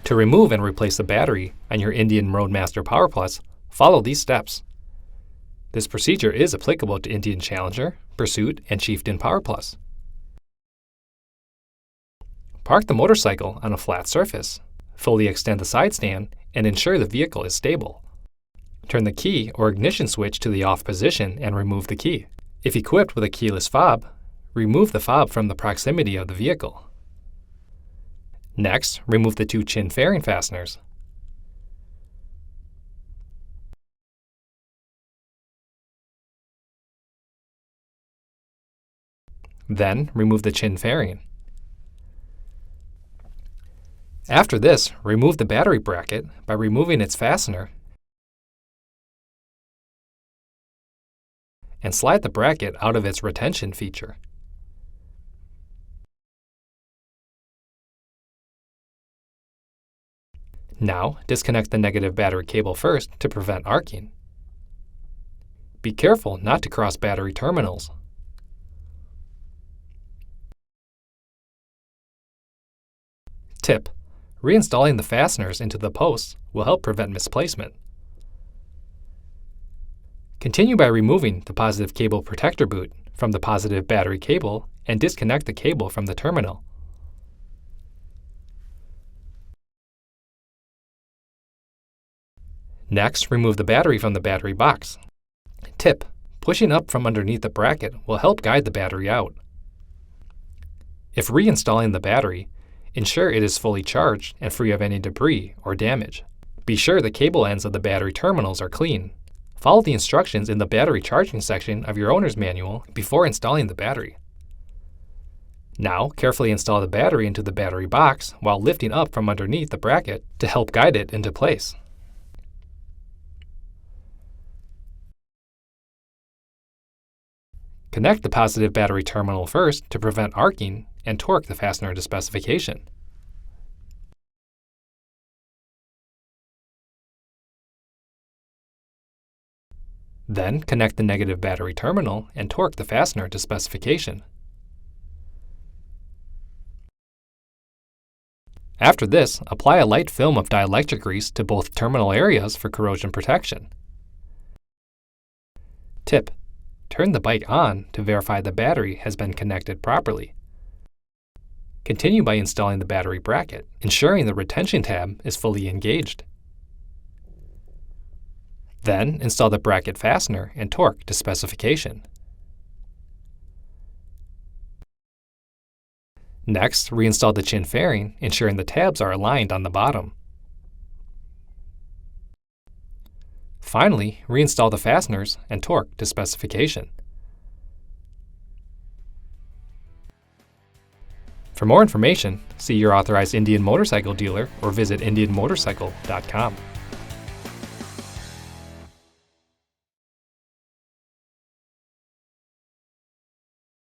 To remove and replace the battery on your Indian Roadmaster Power Plus, follow these steps. This procedure is applicable to Indian Challenger, Pursuit, and Chieftain Power Plus. Park the motorcycle on a flat surface. Fully extend the side stand and ensure the vehicle is stable. Turn the key or ignition switch to the off position and remove the key. If equipped with a keyless fob, remove the fob from the proximity of the vehicle. Next, remove the two chin fairing fasteners. Then, remove the chin fairing. After this, remove the battery bracket by removing its fastener and slide the bracket out of its retention feature. Now, disconnect the negative battery cable first to prevent arcing. Be careful not to cross battery terminals. Tip: reinstalling the fasteners into the posts will help prevent misplacement. Continue by removing the positive cable protector boot from the positive battery cable and disconnect the cable from the terminal. Next, remove the battery from the battery box. Tip: pushing up from underneath the bracket will help guide the battery out. If reinstalling the battery, ensure it is fully charged and free of any debris or damage. Be sure the cable ends of the battery terminals are clean. Follow the instructions in the battery charging section of your owner's manual before installing the battery. Now, carefully install the battery into the battery box while lifting up from underneath the bracket to help guide it into place. Connect the positive battery terminal first to prevent arcing and torque the fastener to specification. Then connect the negative battery terminal and torque the fastener to specification. After this, apply a light film of dielectric grease to both terminal areas for corrosion protection. Tip: turn the bike on to verify the battery has been connected properly. Continue by installing the battery bracket, ensuring the retention tab is fully engaged. Then, install the bracket fastener and torque to specification. Next, reinstall the chin fairing, ensuring the tabs are aligned on the bottom. Finally, reinstall the fasteners and torque to specification. For more information, see your authorized Indian motorcycle dealer or visit indianmotorcycle.com.